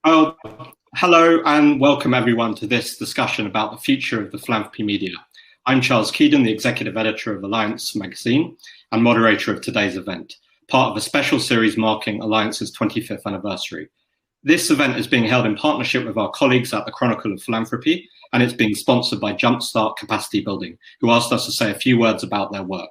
Oh, hello and welcome everyone to this discussion about the future of the philanthropy media. I'm Charles Keidan, the executive editor of Alliance magazine and moderator of today's event, part of a special series marking Alliance's 25th anniversary. This event is being held in partnership with our colleagues at the Chronicle of Philanthropy, and it's being sponsored by Jumpstart Capacity Building, who asked us to say a few words about their work.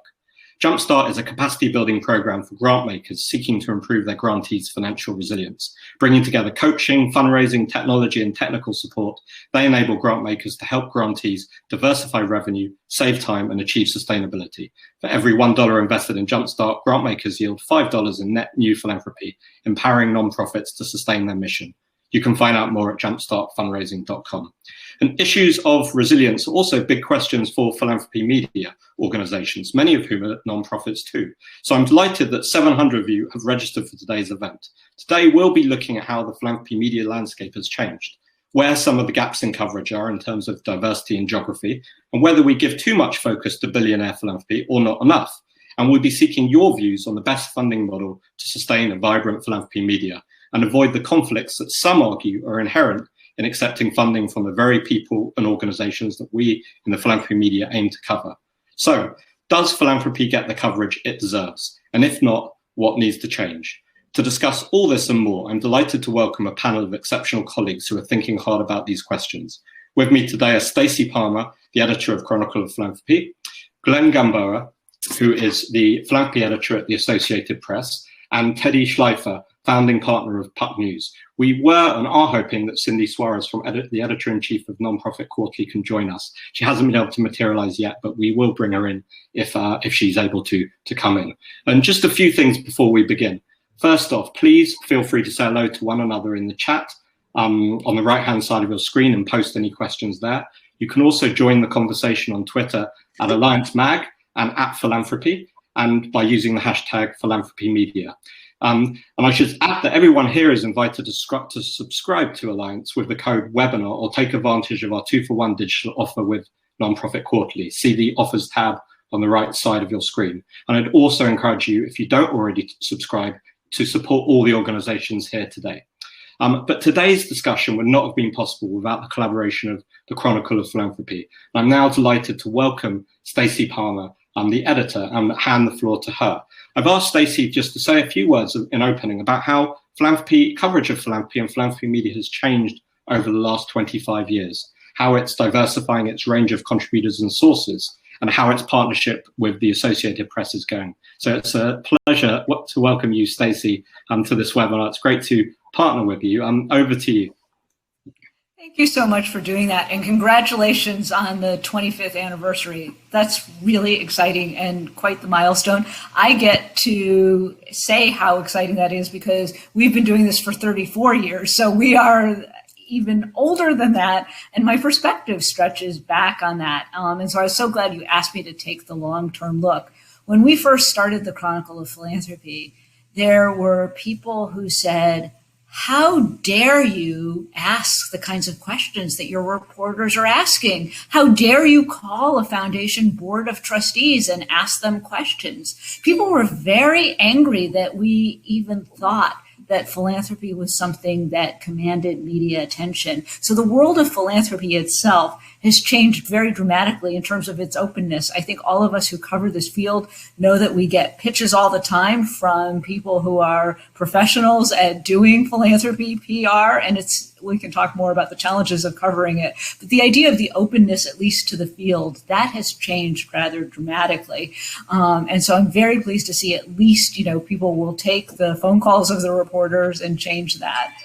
Jumpstart is a capacity building program for grant makers seeking to improve their grantees' financial resilience. Bringing together coaching, fundraising, technology, and technical support, they enable grant makers to help grantees diversify revenue, save time, and achieve sustainability. For every $1 invested in Jumpstart, grant makers yield $5 in net new philanthropy, empowering nonprofits to sustain their mission. You can find out more at jumpstartfundraising.com. And issues of resilience are also big questions for philanthropy media organizations, many of whom are nonprofits too. So I'm delighted that 700 of you have registered for today's event. Today, we'll be looking at how the philanthropy media landscape has changed, where some of the gaps in coverage are in terms of diversity and geography, and whether we give too much focus to billionaire philanthropy or not enough. And we'll be seeking your views on the best funding model to sustain a vibrant philanthropy media and avoid the conflicts that some argue are inherent in accepting funding from the very people and organizations that we in the philanthropy media aim to cover. So, does philanthropy get the coverage it deserves? And if not, what needs to change? To discuss all this and more, I'm delighted to welcome a panel of exceptional colleagues who are thinking hard about these questions. With me today are Stacy Palmer, the editor of Chronicle of Philanthropy, Glenn Gamboa, who is the philanthropy editor at the Associated Press, and Teddy Schleifer, founding partner of Puck News. We were and are hoping that Cyndi Suarez, from the editor-in-chief of Nonprofit Quarterly, can join us. She hasn't been able to materialize yet, but we will bring her in if she's able to come in. And just a few things before we begin. First off, please feel free to say hello to one another in the chat on the right-hand side of your screen and post any questions there. You can also join the conversation on Twitter at Alliance Mag and at Philanthropy, and by using the hashtag Philanthropy Media. And I should add that everyone here is invited to subscribe to Alliance with the code webinar or take advantage of our 2-for-1 digital offer with Nonprofit Quarterly. See the offers tab on the right side of your screen. And I'd also encourage you, if you don't already subscribe, to support all the organizations here today. But today's discussion would not have been possible without the collaboration of the Chronicle of Philanthropy. And I'm now delighted to welcome Stacy Palmer, the editor, and hand the floor to her. I've asked Stacy just to say a few words in opening about how philanthropy, coverage of philanthropy and philanthropy media has changed over the last 25 years, how it's diversifying its range of contributors and sources, and how its partnership with the Associated Press is going. So it's a pleasure to welcome you, Stacy, to this webinar. It's great to partner with you. Over to you. Thank you so much for doing that, and congratulations on the 25th anniversary. That's really exciting and quite the milestone. I get to say how exciting that is because we've been doing this for 34 years, so we are even older than that, and my perspective stretches back on that. And so I was so glad you asked me to take the long-term look. When we first started the Chronicle of Philanthropy, there were people who said, how dare you ask the kinds of questions that your reporters are asking? How dare you call a foundation board of trustees and ask them questions? People were very angry that we even thought that philanthropy was something that commanded media attention. So the world of philanthropy itself has changed very dramatically in terms of its openness. I think all of us who cover this field know that we get pitches all the time from people who are professionals at doing philanthropy PR, and we can talk more about the challenges of covering it. But the idea of the openness, at least to the field, that has changed rather dramatically. And so I'm very pleased to see at least, people will take the phone calls of the reporters and change that.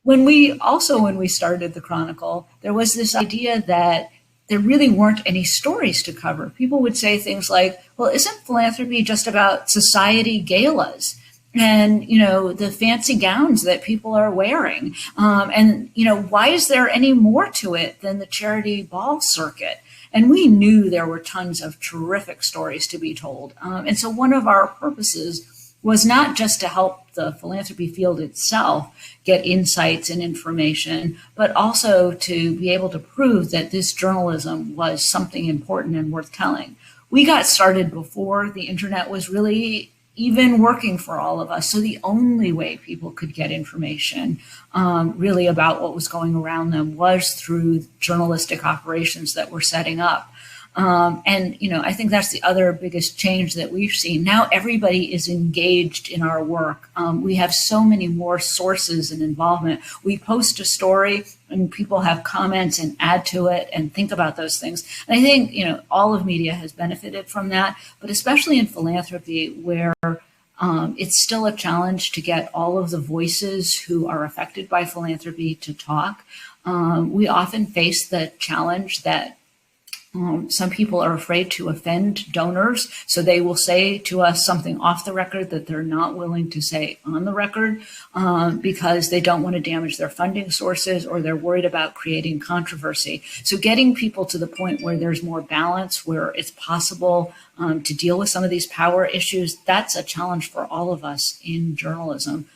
When we started the Chronicle, there was this idea that there really weren't any stories to cover. People would say things like, well, isn't philanthropy just about society galas and, the fancy gowns that people are wearing? And why is there any more to it than the charity ball circuit? And we knew there were tons of terrific stories to be told. And so one of our purposes was not just to help the philanthropy field itself get insights and information, but also to be able to prove that this journalism was something important and worth telling. We got started before the internet was really even working for all of us. So the only way people could get information really about what was going around them was through journalistic operations that we're setting up. And, I think that's the other biggest change that we've seen. Now everybody is engaged in our work. We have so many more sources and involvement. We post a story and people have comments and add to it and think about those things. And I think, all of media has benefited from that, but especially in philanthropy, where it's still a challenge to get all of the voices who are affected by philanthropy to talk. We often face the challenge that some people are afraid to offend donors, so they will say to us something off the record that they're not willing to say on the record because they don't want to damage their funding sources or they're worried about creating controversy. So getting people to the point where there's more balance, where it's possible to deal with some of these power issues, that's a challenge for all of us in journalism.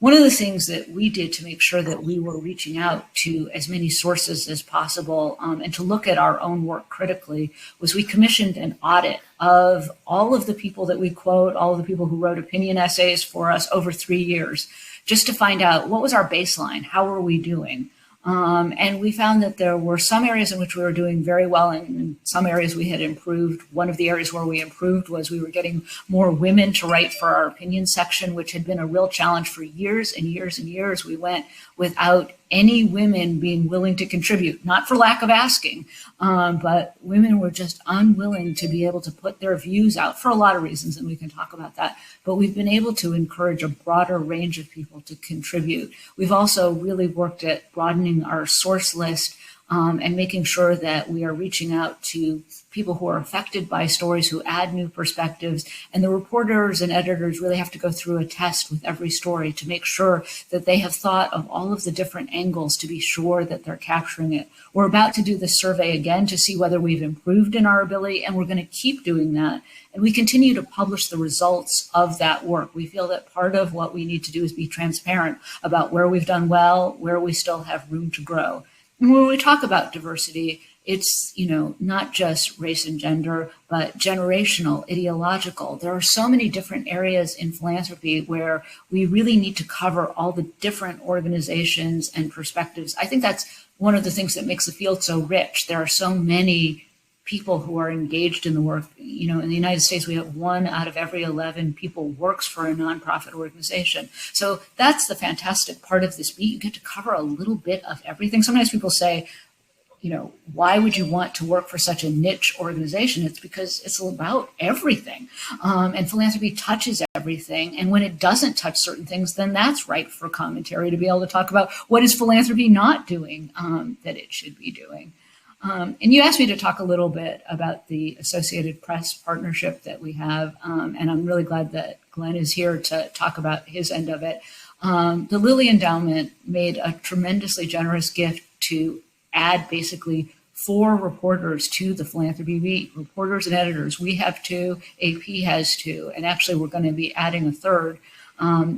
One of the things that we did to make sure that we were reaching out to as many sources as possible and to look at our own work critically was we commissioned an audit of all of the people that we quote, all of the people who wrote opinion essays for us over 3 years, just to find out what was our baseline, how were we doing? And we found that there were some areas in which we were doing very well and in some areas we had improved. One of the areas where we improved was we were getting more women to write for our opinion section, which had been a real challenge for years and years and years. We went without any women being willing to contribute, not for lack of asking, but women were just unwilling to be able to put their views out for a lot of reasons, and we can talk about that. But we've been able to encourage a broader range of people to contribute. We've also really worked at broadening our source list and making sure that we are reaching out to people who are affected by stories, who add new perspectives. And the reporters and editors really have to go through a test with every story to make sure that they have thought of all of the different angles to be sure that they're capturing it. We're about to do this survey again to see whether we've improved in our ability, and we're going to keep doing that. And we continue to publish the results of that work. We feel that part of what we need to do is be transparent about where we've done well, where we still have room to grow. And when we talk about diversity, it's, not just race and gender, but generational, ideological. There are so many different areas in philanthropy where we really need to cover all the different organizations and perspectives. I think that's one of the things that makes the field so rich. There are so many people who are engaged in the work. In the United States, we have 1 out of every 11 people works for a nonprofit organization. So that's the fantastic part of this beat. You get to cover a little bit of everything. Sometimes people say, why would you want to work for such a niche organization? It's because it's about everything. And philanthropy touches everything. And when it doesn't touch certain things, then that's ripe for commentary to be able to talk about what is philanthropy not doing that it should be doing. And you asked me to talk a little bit about the Associated Press partnership that we have. And I'm really glad that Glenn is here to talk about his end of it. The Lilly Endowment made a tremendously generous gift to add basically 4 reporters to the philanthropy beat, reporters and editors. We have 2, AP has 2, and actually we're going to be adding a 3rd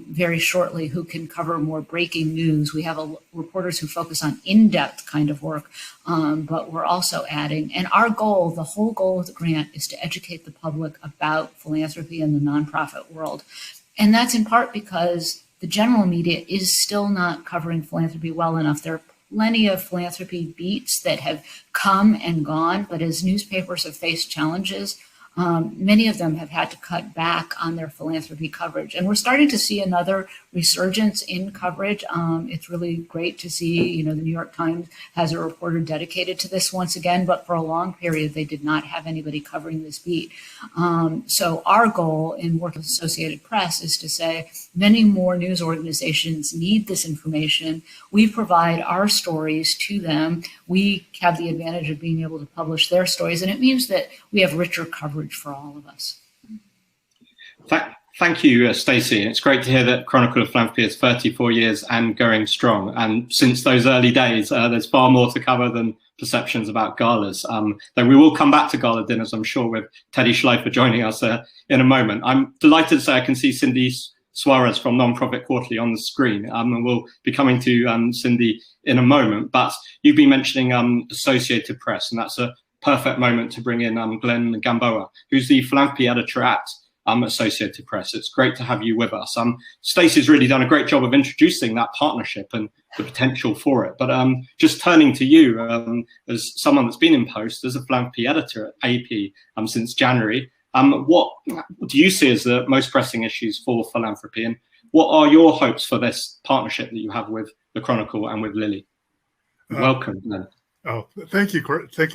very shortly who can cover more breaking news. We have reporters who focus on in-depth kind of work, but we're also adding, and our goal, the whole goal of the grant is to educate the public about philanthropy in the nonprofit world. And that's in part because the general media is still not covering philanthropy well enough. There are plenty of philanthropy beats that have come and gone, but as newspapers have faced challenges, many of them have had to cut back on their philanthropy coverage. And we're starting to see another resurgence in coverage. It's really great to see, the New York Times has a reporter dedicated to this once again, but for a long period, they did not have anybody covering this beat. So our goal in working with Associated Press is to say many more news organizations need this information. We provide our stories to them. We have the advantage of being able to publish their stories, and it means that we have richer coverage for all of us. Thank you, Stacy. It's great to hear that Chronicle of Philanthropy is 34 years and going strong. And since those early days, there's far more to cover than perceptions about galas. Though we will come back to gala dinners, I'm sure, with Teddy Schleifer joining us in a moment. I'm delighted to say I can see Cyndi Suarez from Nonprofit Quarterly on the screen, and we'll be coming to Cyndi in a moment. But you've been mentioning Associated Press, and that's a perfect moment to bring in Glenn Gamboa, who's the philanthropy editor at Associated Press. It's great to have you with us. Stacey's really done a great job of introducing that partnership and the potential for it. But just turning to you, as someone that's been in post as a philanthropy editor at AP since January, what do you see as the most pressing issues for philanthropy, and what are your hopes for this partnership that you have with the Chronicle and with Lily? Welcome. Oh, thank you,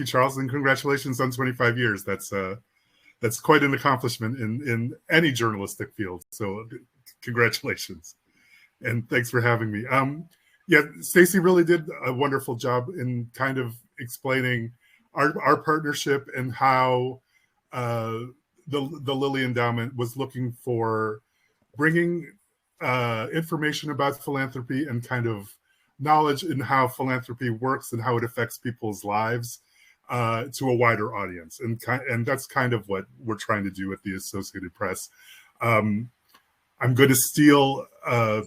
Charles, and congratulations on 25 years. That's quite an accomplishment in any journalistic field. So, congratulations, and thanks for having me. Yeah, Stacy really did a wonderful job in kind of explaining our partnership and how the Lilly Endowment was looking for bringing information about philanthropy and kind of knowledge in how philanthropy works and how it affects people's lives to a wider audience. And that's kind of what we're trying to do at the Associated Press. I'm going to steal an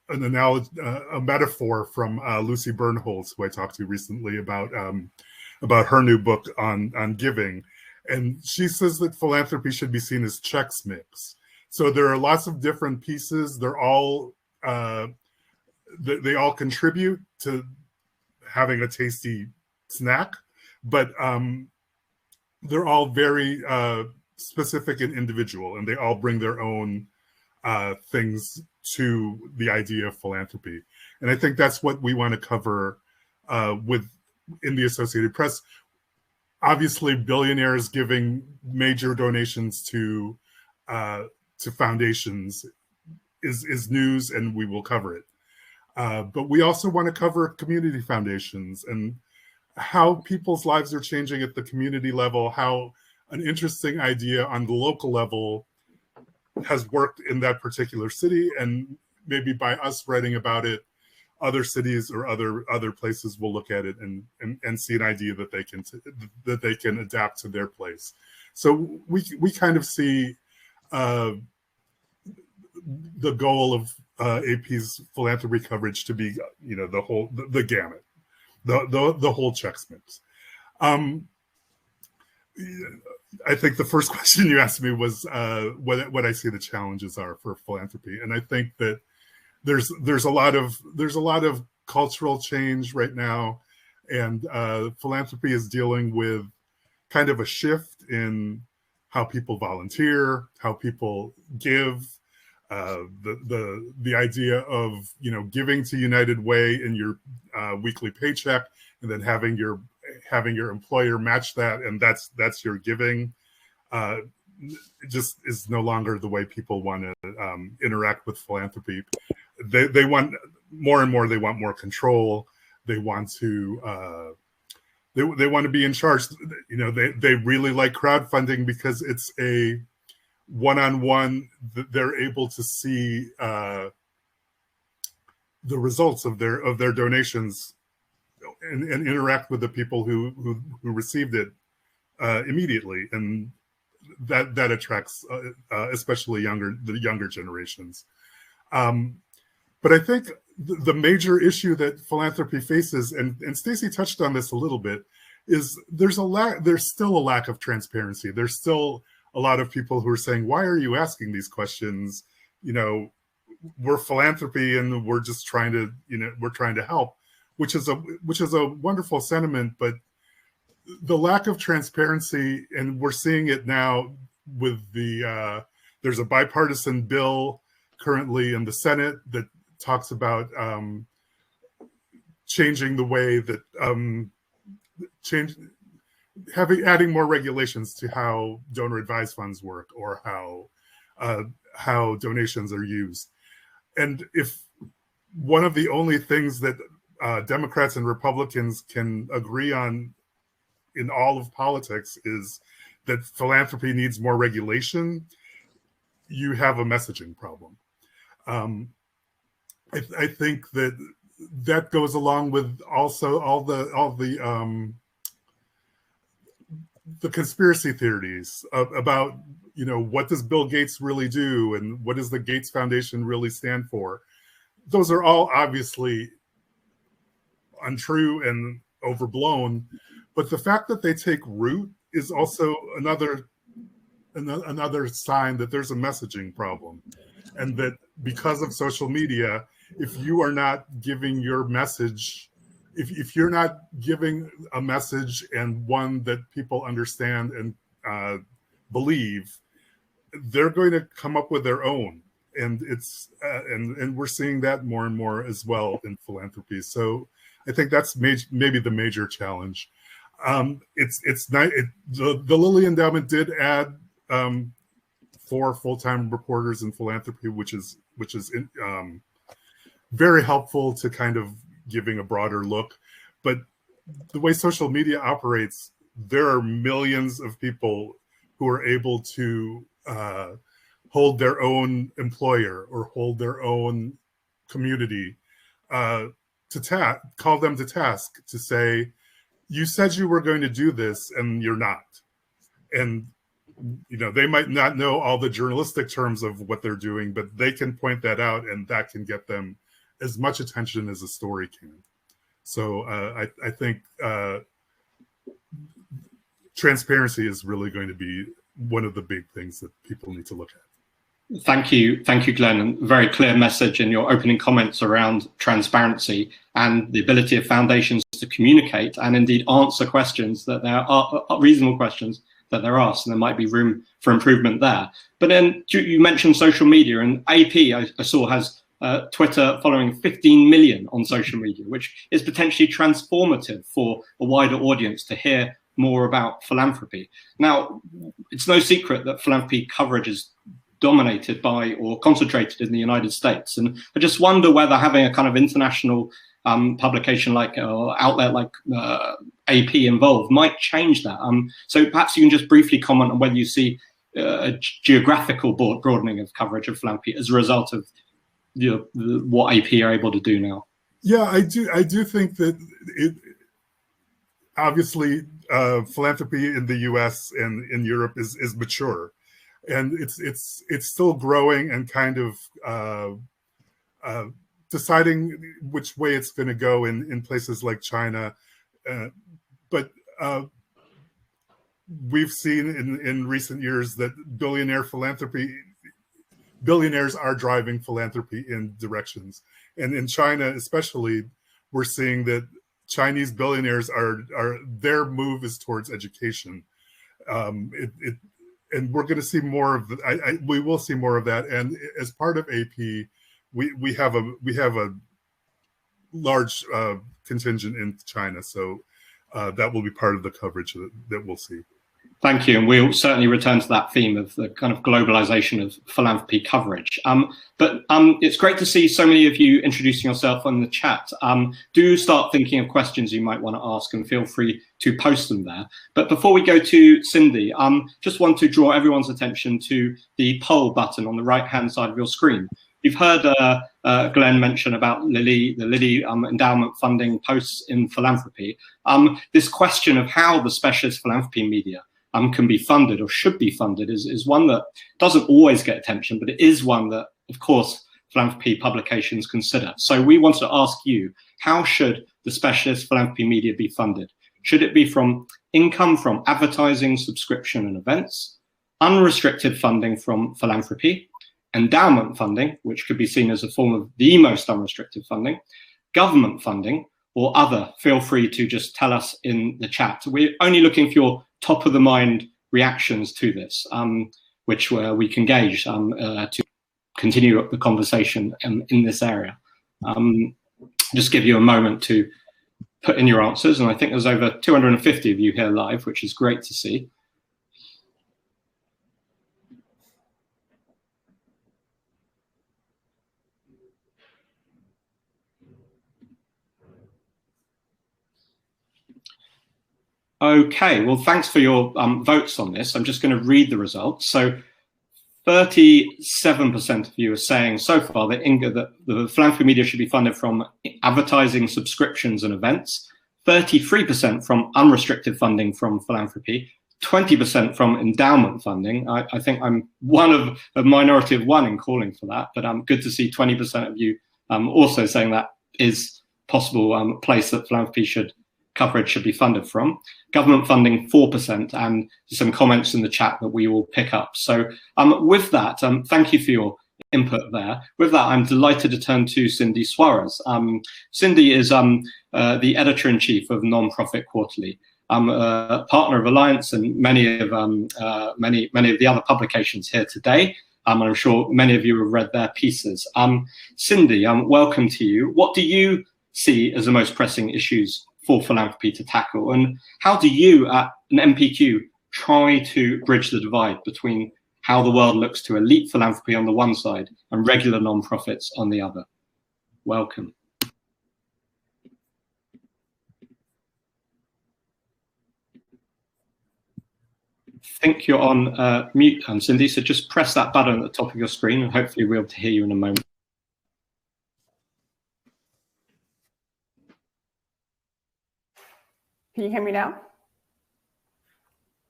analogy, a metaphor from Lucy Bernholz, who I talked to recently about her new book on giving. And she says that philanthropy should be seen as Chex Mix. So there are lots of different pieces. They're all they all contribute to having a tasty snack, but they're all very specific and individual, and they all bring their own things to the idea of philanthropy. And I think that's what we want to cover in the Associated Press. Obviously, billionaires giving major donations to foundations is news, and we will cover it. But we also want to cover community foundations and how people's lives are changing at the community level, how an interesting idea on the local level has worked in that particular city, and maybe by us writing about it, other cities or other places will look at it and see an idea that they can adapt to their place. So we kind of see the goal of AP's philanthropy coverage to be, the gamut, the whole Chex Mix. I think the first question you asked me was what I see the challenges are for philanthropy, and I think that there's a lot of cultural change right now, and philanthropy is dealing with kind of a shift in how people volunteer, how people give. The idea of giving to United Way in your weekly paycheck, and then having your employer match that, and that's your giving. It just is no longer the way people want to interact with philanthropy. They want more and more. They want more control. They want to they want to be in charge. They really like crowdfunding because it's a one-on-one. They're able to see the results of their donations and interact with the people who received it immediately, and that attracts especially the younger generations. But I think the major issue that philanthropy faces, and Stacy touched on this a little bit, is there's still a lack of transparency. There's still a lot of people who are saying, why are you asking these questions? We're philanthropy and we're just trying to help, which is a wonderful sentiment, but the lack of transparency, and we're seeing it now with there's a bipartisan bill currently in the Senate that talks about changing the way that adding more regulations to how donor advised funds work, or how donations are used. And if one of the only things that Democrats and Republicans can agree on in all of politics is that philanthropy needs more regulation, you have a messaging problem. I think that goes along with also all the conspiracy theories about what does Bill Gates really do and what does the Gates Foundation really stand for. Those are all obviously untrue and overblown, but the fact that they take root is also another another sign that there's a messaging problem, and that because of social media, if you are not giving your message, if you're not giving a message and one that people understand and believe, they're going to come up with their own. And it's and we're seeing that more and more as well in philanthropy. So I think that's maybe the major challenge. It's nice. The Lilly Endowment did add 4 full-time reporters in philanthropy, which is very helpful to kind of giving a broader look. But the way social media operates, there are millions of people who are able to hold their own employer or hold their own community to call them to task to say, you said you were going to do this and you're not. And they might not know all the journalistic terms of what they're doing, but they can point that out, and that can get them as much attention as a story can. So I think transparency is really going to be one of the big things that people need to look at. Thank you, Glenn, and very clear message in your opening comments around transparency and the ability of foundations to communicate and indeed answer questions that there are reasonable questions that they're asked, and there might be room for improvement there. But then you mentioned social media, and AP I saw has Twitter following 15 million on social media, which is potentially transformative for a wider audience to hear more about philanthropy. Now, it's no secret that philanthropy coverage is dominated by or concentrated in the United States. And I just wonder whether having a kind of international publication like outlet like AP involved might change that. So perhaps you can just briefly comment on whether you see a geographical broadening of coverage of philanthropy as a result of what AP are able to do now. Yeah, I do think that obviously philanthropy in the U.S. and in Europe is mature. And it's still growing and kind of deciding which way it's going to go in places like China. But we've seen in recent years that billionaires are driving philanthropy in directions. And in China especially, we're seeing that Chinese billionaires their move is towards education. And we're going to see more of we will see more of that. And as part of AP, we have a large contingent in China, so that will be part of the coverage that we'll see. Thank you, and we'll certainly return to that theme of the kind of globalization of philanthropy coverage. But it's great to see so many of you introducing yourself on the chat. Do start thinking of questions you might want to ask, and feel free to post them there. But before we go to Cyndi, just want to draw everyone's attention to the poll button on the right-hand side of your screen. You've heard Glenn mention about the Lilly endowment funding posts in philanthropy. This question of how the specialist philanthropy media can be funded or should be funded is one that doesn't always get attention, but it is one that, of course, philanthropy publications consider. So we want to ask you, how should the specialist philanthropy media be funded? Should it be from income from advertising, subscription, and events, unrestricted funding from philanthropy, endowment funding, which could be seen as a form of the most unrestricted funding, government funding, or other? Feel free to just tell us in the chat. We're only looking for your top of the mind reactions to this, which we can gauge to continue the conversation in this area. Just give you a moment to put in your answers, and I think there's over 250 of you here live, which is great to see. Okay, well, thanks for your votes on this. I'm just going to read the results. So 37% of you are saying so far that the philanthropy media should be funded from advertising, subscriptions, and events. 33% from unrestricted funding from philanthropy. 20% from endowment funding. I think I'm one of a minority of one in calling for that, but good to see 20% of you also saying that is possible place that philanthropy should coverage should be funded from. Government funding 4%, and some comments in the chat that we will pick up. So with that, thank you for your input there. With that, I'm delighted to turn to Cyndi Suarez. Cyndi is the editor-in-chief of Nonprofit Quarterly. I'm a partner of Alliance and many of the other publications here today. I'm sure many of you have read their pieces. Cyndi, welcome to you. What do you see as the most pressing issues for philanthropy to tackle, and how do you at an NPQ try to bridge the divide between how the world looks to elite philanthropy on the one side and regular nonprofits on the other? Welcome. I think you're on mute, Cyndi, so just press that button at the top of your screen and hopefully we'll be able to hear you in a moment. Can you hear me now?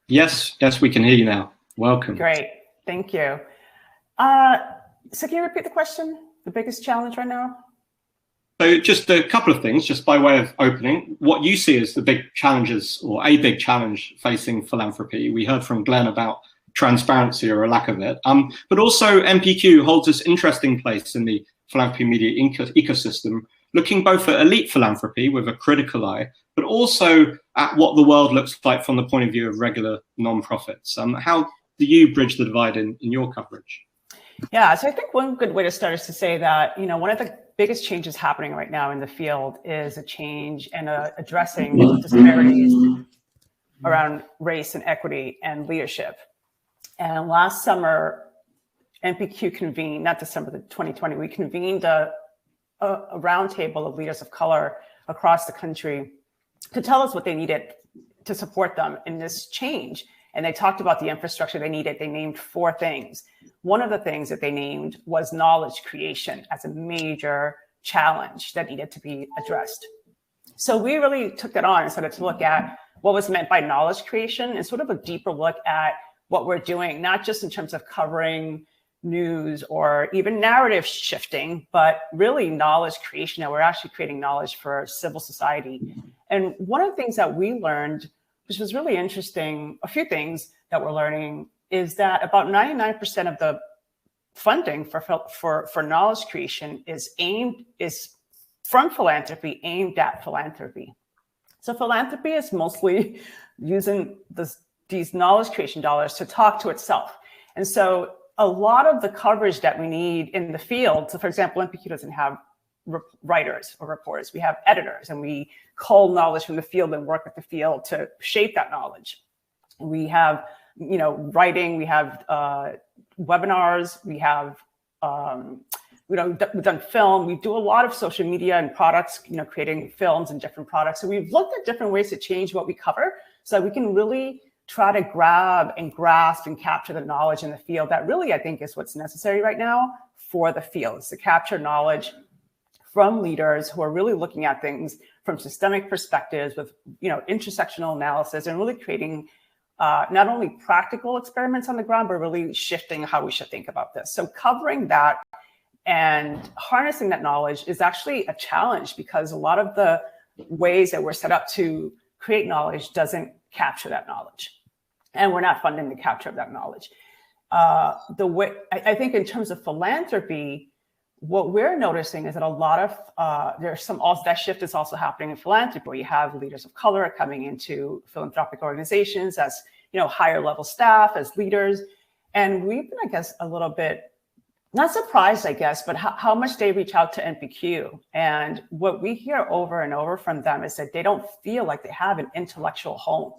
Yes, we can hear you now. Welcome. Great, thank you. So can you repeat the question? The biggest challenge right now? So just a couple of things, just by way of opening, what you see as the big challenges or a big challenge facing philanthropy. We heard from Glenn about transparency or a lack of it, but also NPQ holds this interesting place in the philanthropy media ecosystem, looking both at elite philanthropy with a critical eye, but also at what the world looks like from the point of view of regular nonprofits. How do you bridge the divide in your coverage? Yeah, so I think one good way to start is to say that, one of the biggest changes happening right now in the field is a change and addressing disparities around race and equity and leadership. And last summer, NPQ convened, not December 2020, we convened a roundtable of leaders of color across the country to tell us what they needed to support them in this change. And they talked about the infrastructure they needed. They named 4 things. One of the things that they named was knowledge creation as a major challenge that needed to be addressed. So we really took that on and started to look at what was meant by knowledge creation and sort of a deeper look at what we're doing, not just in terms of covering news or even narrative shifting, but really knowledge creation, that we're actually creating knowledge for civil society. And one of the things that we learned, which was really interesting, a few things that we're learning, is that about 99% of the funding for knowledge creation is from philanthropy, aimed at philanthropy. So philanthropy is mostly using these knowledge creation dollars to talk to itself. And so a lot of the coverage that we need in the field, so for example, NPQ doesn't have writers or reporters, we have editors, and we cull knowledge from the field and work with the field to shape that knowledge. We have, writing, we have webinars, we have, we've done film, we do a lot of social media and products, creating films and different products. So we've looked at different ways to change what we cover so that we can really try to grab and grasp and capture the knowledge in the field. That really, I think, is what's necessary right now for the field, is to capture knowledge from leaders who are really looking at things from systemic perspectives with, intersectional analysis, and really creating not only practical experiments on the ground, but really shifting how we should think about this. So covering that and harnessing that knowledge is actually a challenge, because a lot of the ways that we're set up to create knowledge doesn't capture that knowledge. And we're not funding the capture of that knowledge. I think in terms of philanthropy, what we're noticing is that a lot of, that shift is also happening in philanthropy, where you have leaders of color coming into philanthropic organizations as, higher level staff, as leaders. And we've been, I guess, a little bit, not surprised, I guess, but how much they reach out to NPQ. And what we hear over and over from them is that they don't feel like they have an intellectual home.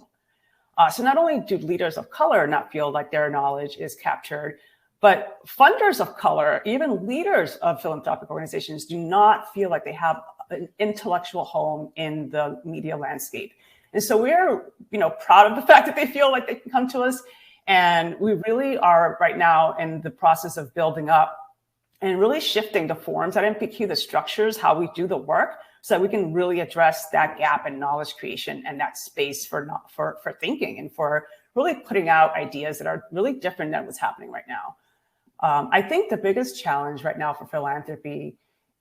So not only do leaders of color not feel like their knowledge is captured, but funders of color, even leaders of philanthropic organizations, do not feel like they have an intellectual home in the media landscape. And so we're, proud of the fact that they feel like they can come to us. And we really are right now in the process of building up and really shifting the forms at NPQ, the structures, how we do the work, so that we can really address that gap in knowledge creation and that space for thinking and for really putting out ideas that are really different than what's happening right now. I think the biggest challenge right now for philanthropy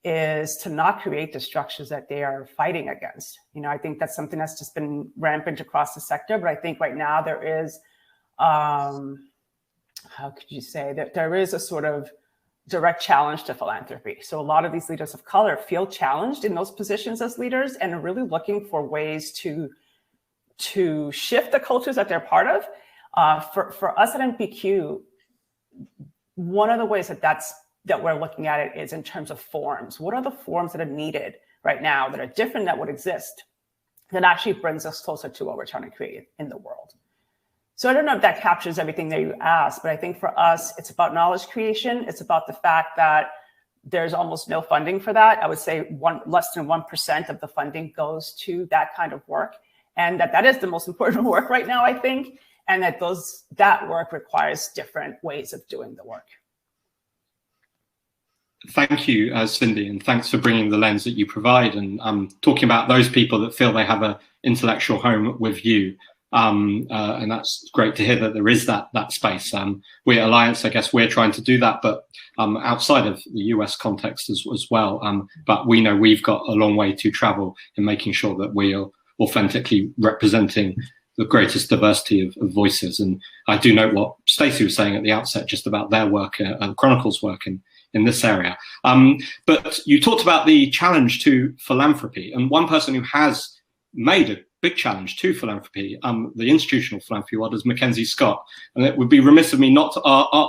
is to not create the structures that they are fighting against. I think that's something that's just been rampant across the sector. But I think right now there is, how could you say that there is a sort of direct challenge to philanthropy. So a lot of these leaders of color feel challenged in those positions as leaders and are really looking for ways to shift the cultures that they're part of. For us at NPQ, one of the ways that we're looking at it is in terms of forms. What are the forms that are needed right now that are different that would exist that actually brings us closer to what we're trying to create in the world? So I don't know if that captures everything that you asked, but I think for us, it's about knowledge creation. It's about the fact that there's almost no funding for that. I would say less than 1% of the funding goes to that kind of work. And that is the most important work right now, I think. And that work requires different ways of doing the work. Thank you, Cyndi, and thanks for bringing the lens that you provide and talking about those people that feel they have an intellectual home with you. And that's great to hear that there is that space. We at Alliance, I guess we're trying to do that, but outside of the US context as well. But we know we've got a long way to travel in making sure that we are authentically representing the greatest diversity of voices. And I do note what Stacy was saying at the outset, just about their work and Chronicle's work in this area. But you talked about the challenge to philanthropy, and one person who has made a big challenge to philanthropy, the institutional philanthropy world, is Mackenzie Scott. And it would be remiss of me not to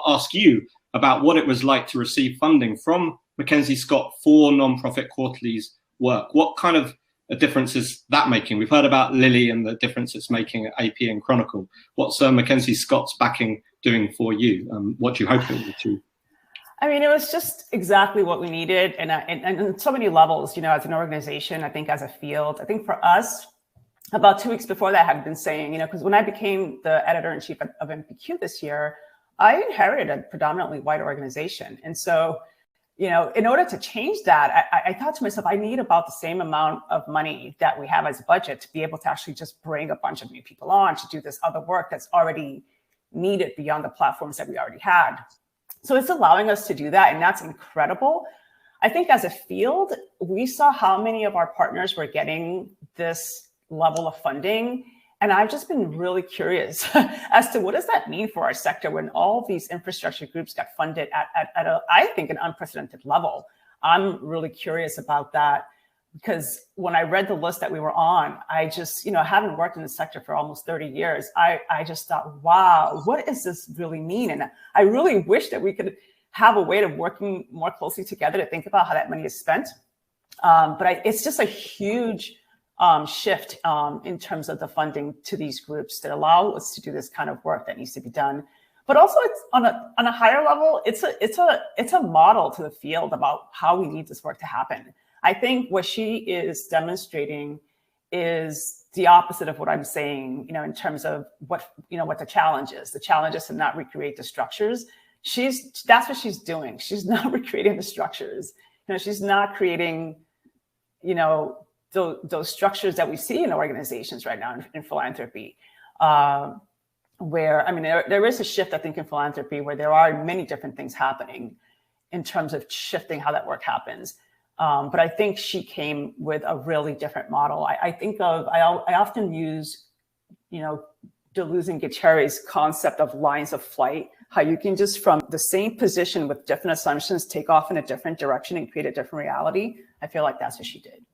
ask you about what it was like to receive funding from Mackenzie Scott for nonprofit quarterlies work. What kind of a difference is that making? We've heard about Lily and the difference it's making at AP and Chronicle. What's Mackenzie Scott's backing doing for you? What do you hope it will do? I mean, it was just exactly what we needed. And on so many levels, as an organization, I think as a field, I think for us, about 2 weeks before that, I had been saying, because when I became the editor-in-chief of NPQ this year, I inherited a predominantly white organization. And so, in order to change that, I thought to myself, I need about the same amount of money that we have as a budget to be able to actually just bring a bunch of new people on to do this other work that's already needed beyond the platforms that we already had. So it's allowing us to do that, and that's incredible. I think as a field, we saw how many of our partners were getting this level of funding. And I've just been really curious as to what does that mean for our sector when all these infrastructure groups got funded at a, I think, an unprecedented level. I'm really curious about that because when I read the list that we were on, I just, having worked in the sector for almost 30 years, I just thought, wow, what does this really mean? And I really wish that we could have a way of working more closely together to think about how that money is spent. But it's just a huge shift in terms of the funding to these groups that allow us to do this kind of work that needs to be done. But also, it's on a higher level, it's a model to the field about how we need this work to happen. I think what she is demonstrating is the opposite of what I'm saying, in terms of what the challenge is. The challenge is to not recreate the structures. That's what she's doing. She's not recreating the structures. She's not creating, those structures that we see in organizations right now in philanthropy, where, there is a shift, I think, in philanthropy where there are many different things happening in terms of shifting how that work happens. But I think she came with a really different model. I often use, Deleuze and Guattari's concept of lines of flight, how you can just from the same position with different assumptions, take off in a different direction and create a different reality. I feel like that's what she did.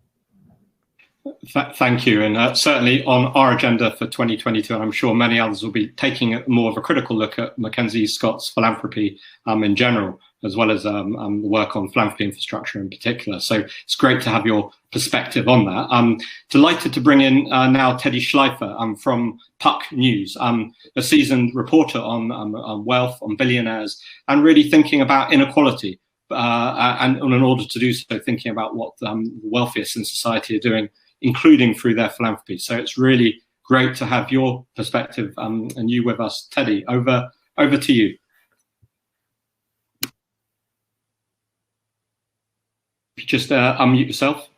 Thank you. And certainly on our agenda for 2022, and I'm sure many others will be taking more of a critical look at Mackenzie Scott's philanthropy in general, as well as the work on philanthropy infrastructure in particular. So it's great to have your perspective on that. I'm delighted to bring in now Teddy Schleifer from Puck News, a seasoned reporter on wealth, on billionaires, and really thinking about inequality. And in order to do so, thinking about what the wealthiest in society are doing, including through their philanthropy. So it's really great to have your perspective and you with us. Teddy, over to you. If you just unmute yourself.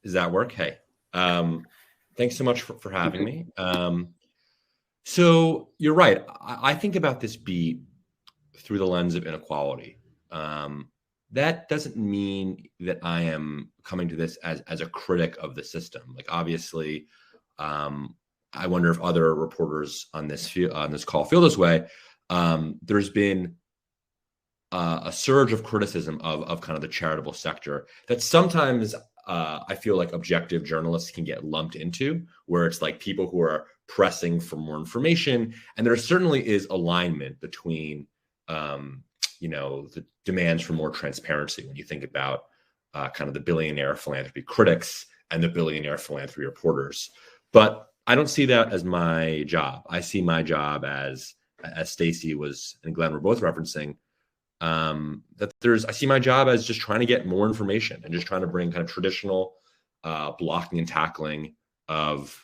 Does that work? Hey, thanks so much for having me. So you're right. I think about this beat through the lens of inequality. that doesn't mean that I am coming to this as a critic of the system. Like, obviously, I wonder if other reporters on this call feel this way. There's been a surge of criticism of kind of the charitable sector that sometimes I feel like objective journalists can get lumped into, where it's like people who are pressing for more information. And there certainly is alignment between, the demands for more transparency when you think about kind of the billionaire philanthropy critics and the billionaire philanthropy reporters. But I don't see that as my job. I see my job as Stacy was and Glenn were both referencing, I see my job as just trying to get more information and just trying to bring kind of traditional blocking and tackling of,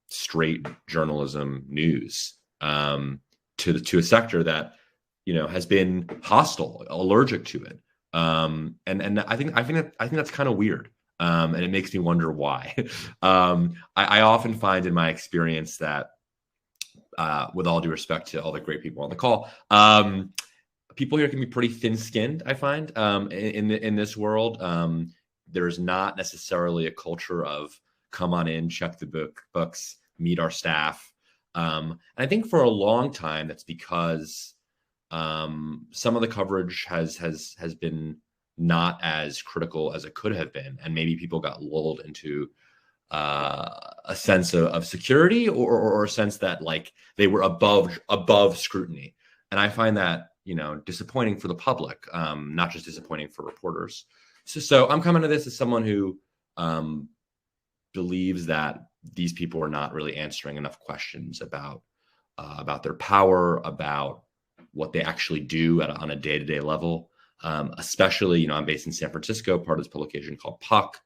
straight journalism news to a sector that, has been hostile, allergic to it. And I think that's kind of weird. And it makes me wonder why. I often find in my experience that, with all due respect to all the great people on the call, people here can be pretty thin-skinned, I find, in this world. There's not necessarily a culture of come on in, check the books, meet our staff. And I think for a long time, that's because some of the coverage has been not as critical as it could have been. And maybe people got lulled into a sense of security or a sense that like they were above scrutiny. And I find that, disappointing for the public, not just disappointing for reporters. So I'm coming to this as someone who believes that these people are not really answering enough questions about their power, about what they actually do on a day-to-day level. Especially, I'm based in San Francisco, part of this publication called Puck,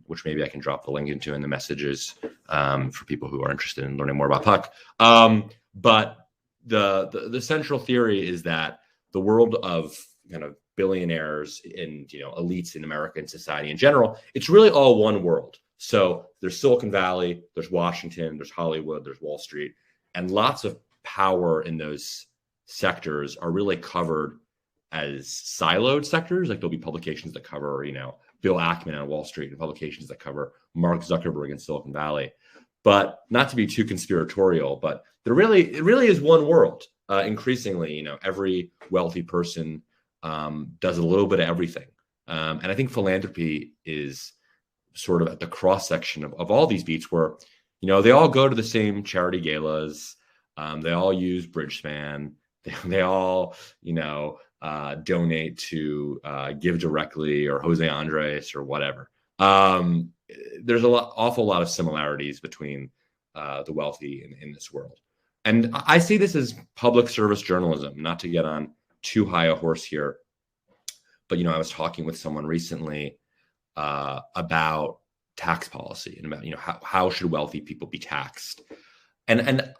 which maybe I can drop the link into in the messages for people who are interested in learning more about Puck. But the central theory is that the world of kind of billionaires and elites in American society in general, it's really all one world. So there's Silicon Valley, there's Washington, there's Hollywood, there's Wall Street, and lots of power in those sectors are really covered as siloed sectors. Like there'll be publications that cover, Bill Ackman on Wall Street and publications that cover Mark Zuckerberg in Silicon Valley. But not to be too conspiratorial, but it really is one world. Increasingly, every wealthy person does a little bit of everything. And I think philanthropy is sort of at the cross section of all these beats where, they all go to the same charity galas. They all use Bridgespan. They all, donate to Give Directly or Jose Andres or whatever. There's awful lot of similarities between the wealthy in this world. And I see this as public service journalism, not to get on too high a horse here. But, I was talking with someone recently about tax policy and about, how should wealthy people be taxed? And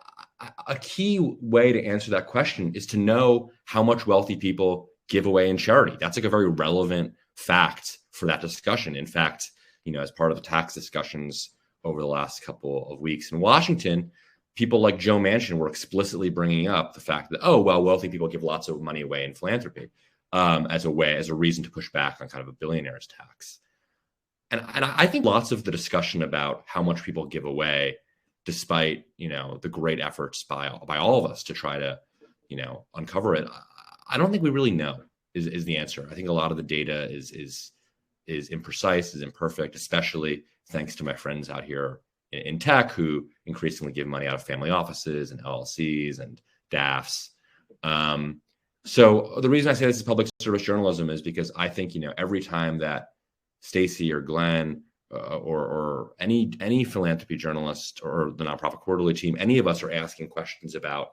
a key way to answer that question is to know how much wealthy people give away in charity. That's like a very relevant fact for that discussion. In fact, as part of the tax discussions over the last couple of weeks in Washington, people like Joe Manchin were explicitly bringing up the fact that, wealthy people give lots of money away in philanthropy as a reason to push back on kind of a billionaire's tax. And I think lots of the discussion about how much people give away, despite, the great efforts by all of us to try to, uncover it, I don't think we really know is the answer. I think a lot of the data is imprecise, is imperfect, especially thanks to my friends out here in tech who increasingly give money out of family offices and LLCs and DAFs. So the reason I say this is public service journalism is because I think, every time that Stacy or Glenn or any philanthropy journalist or the nonprofit quarterly team, any of us are asking questions about,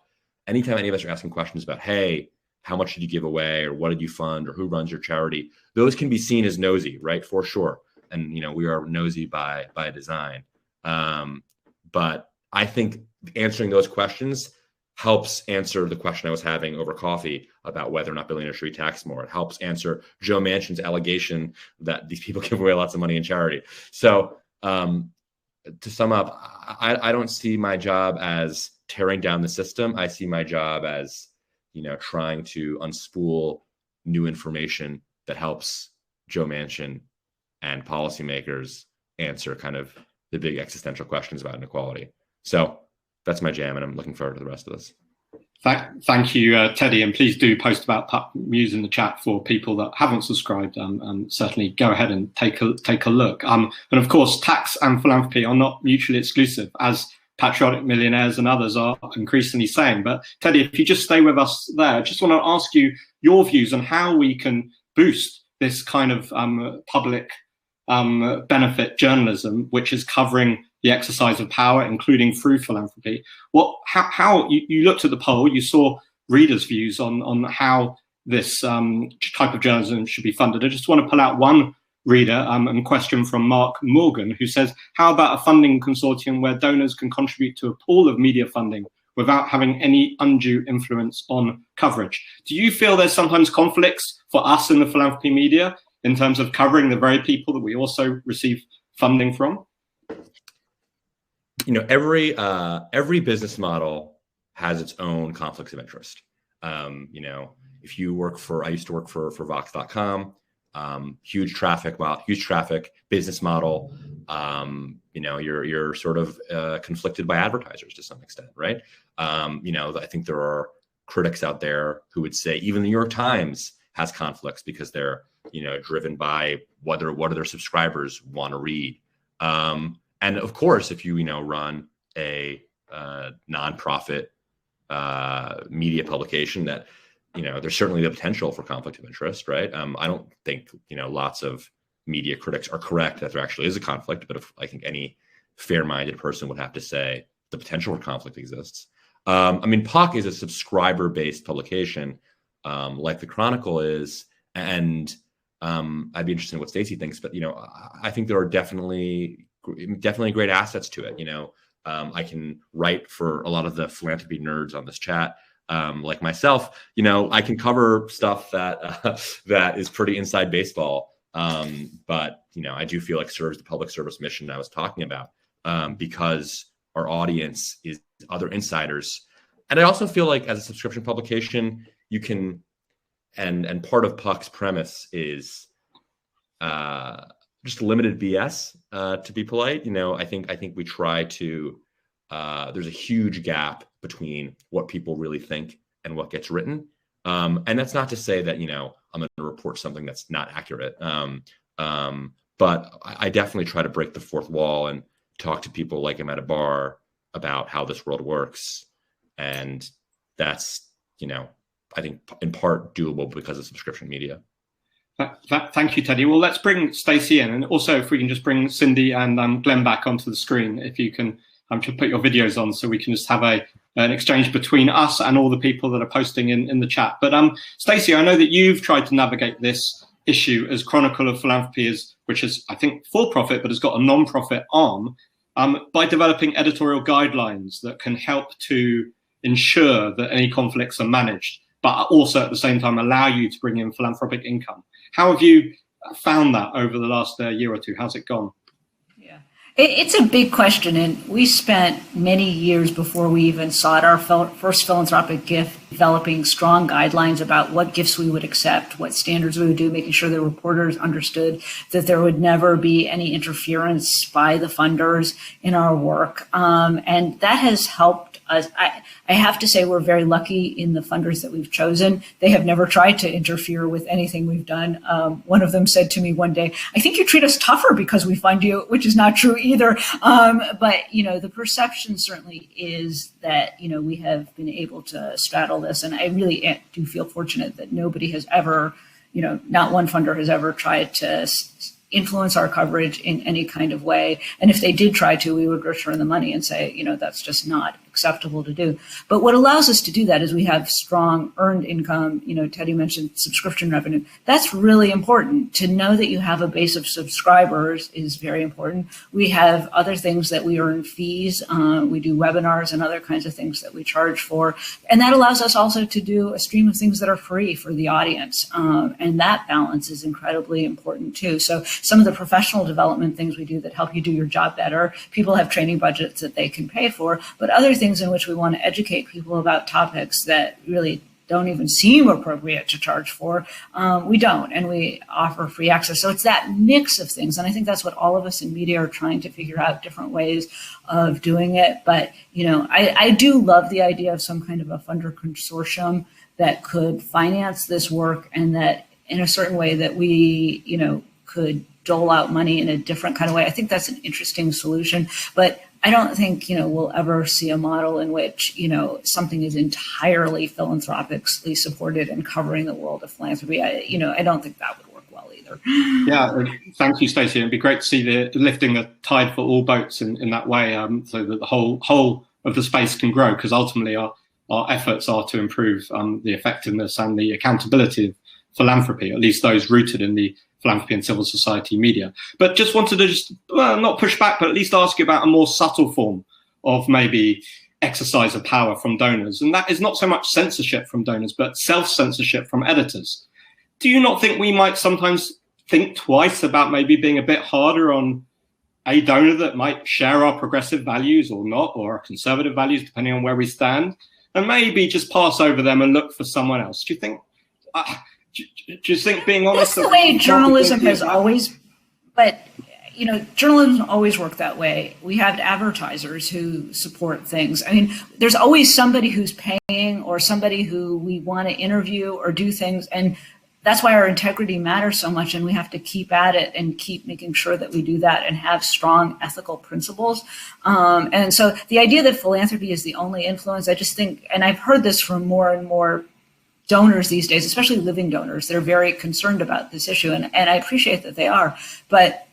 hey, how much did you give away, or what did you fund, or who runs your charity? Those can be seen as nosy, right? For sure. And, we are nosy by design. But I think answering those questions helps answer the question I was having over coffee about whether or not billionaires should be taxed more. It helps answer Joe Manchin's allegation that these people give away lots of money in charity. So to sum up, I don't see my job as tearing down the system. I see my job as, trying to unspool new information that helps Joe Manchin and policymakers answer kind of the big existential questions about inequality. So that's my jam, and I'm looking forward to the rest of this. Thank you, Teddy, and please do post about Puck Muse in the chat for people that haven't subscribed. Certainly go ahead and take a look. And of course, tax and philanthropy are not mutually exclusive, as patriotic millionaires and others are increasingly saying. But Teddy, if you just stay with us there, I just want to ask you your views on how we can boost this kind of public benefit journalism, which is covering the exercise of power, including through philanthropy. How you looked at the poll, you saw readers' views on how this type of journalism should be funded. I just want to pull out one reader and question from Mark Morgan, who says, how about a funding consortium where donors can contribute to a pool of media funding without having any undue influence on coverage? Do you feel there's sometimes conflicts for us in the philanthropy media in terms of covering the very people that we also receive funding from? You know, every business model has its own conflicts of interest. You know, if you work for, I used to work for Vox.com, huge traffic business model. You know, you're sort of conflicted by advertisers to some extent, right? You know, I think there are critics out there who would say even the New York Times has conflicts because they're, you know, driven by what do their subscribers want to read. And of course, if you know, run a nonprofit media publication, that, you know, there's certainly the potential for conflict of interest, right? I don't think, you know, lots of media critics are correct that there actually is a conflict, but I think any fair-minded person would have to say the potential for conflict exists. I mean, Puck is a subscriber-based publication, like the Chronicle is, and I'd be interested in what Stacy thinks, but, you know, I think there are definitely great assets to it. You know, I can write for a lot of the philanthropy nerds on this chat, like myself. You know, I can cover stuff that that is pretty inside baseball, but, you know, I do feel like serves the public service mission I was talking about, because our audience is other insiders. And I also feel like as a subscription publication, you can, and part of Puck's premise is just limited BS, to be polite. You know, I think we try to, there's a huge gap between what people really think and what gets written. And that's not to say that, you know, I'm going to report something that's not accurate. But I definitely try to break the fourth wall and talk to people like I'm at a bar about how this world works. And that's, you know, I think in part doable because of subscription media. Thank you, Teddy. Well, let's bring Stacy in, and also if we can just bring Cyndi and Glenn back onto the screen, if you can to put your videos on, so we can just have an exchange between us and all the people that are posting in the chat. But Stacy, I know that you've tried to navigate this issue as Chronicle of Philanthropy, which is, I think, for profit, but has got a non-profit arm, by developing editorial guidelines that can help to ensure that any conflicts are managed, but also at the same time allow you to bring in philanthropic income. How have you found that over the last year or two? How's it gone? Yeah, it's a big question, and we spent many years before we even sought our first philanthropic gift developing strong guidelines about what gifts we would accept, what standards we would do, making sure the reporters understood that there would never be any interference by the funders in our work. And that has helped us. I have to say we're very lucky in the funders that we've chosen. They have never tried to interfere with anything we've done. One of them said to me one day, "I think you treat us tougher because we fund you," which is not true either. But, you know, the perception certainly is that, you know, we have been able to straddle this. And I really do feel fortunate that nobody has ever, you know, not one funder has ever tried to influence our coverage in any kind of way. And if they did try to, we would return the money and say, you know, that's just not acceptable to do. But what allows us to do that is we have strong earned income. You know, Teddy mentioned subscription revenue. That's really important. To know that you have a base of subscribers is very important. We have other things that we earn fees. We do webinars and other kinds of things that we charge for. And that allows us also to do a stream of things that are free for the audience. And that balance is incredibly important too. So some of the professional development things we do that help you do your job better, people have training budgets that they can pay for, but other things in which we want to educate people about topics that really don't even seem appropriate to charge for, we don't, and we offer free access. So it's that mix of things, and I think that's what all of us in media are trying to figure out, different ways of doing it. But I do love the idea of some kind of a funder consortium that could finance this work, and that in a certain way that we could dole out money in a different kind of way. I think that's an interesting solution, but I don't think, we'll ever see a model in which, something is entirely philanthropically supported and covering the world of philanthropy. I don't think that would work well either. Yeah, thank you, Stacey. It'd be great to see the lifting the tide for all boats in that way, so that the whole of the space can grow, because ultimately our efforts are to improve the effectiveness and the accountability of philanthropy, at least those rooted in the philanthropy and civil society media. But just wanted to not push back, but at least ask you about a more subtle form of maybe exercise of power from donors. And that is not so much censorship from donors, but self-censorship from editors. Do you not think we might sometimes think twice about maybe being a bit harder on a donor that might share our progressive values or not, or our conservative values, depending on where we stand, and maybe just pass over them and look for someone else? Do you think... do you think, being honest, that's the way journalism has always, but journalism always worked that way. We have advertisers who support things. I mean, there's always somebody who's paying, or somebody who we want to interview or do things, and that's why our integrity matters so much, and we have to keep at it and keep making sure that we do that and have strong ethical principles. And so the idea that philanthropy is the only influence, I just think, and I've heard this from more and more donors these days, especially living donors, they're very concerned about this issue, and I appreciate that they are. But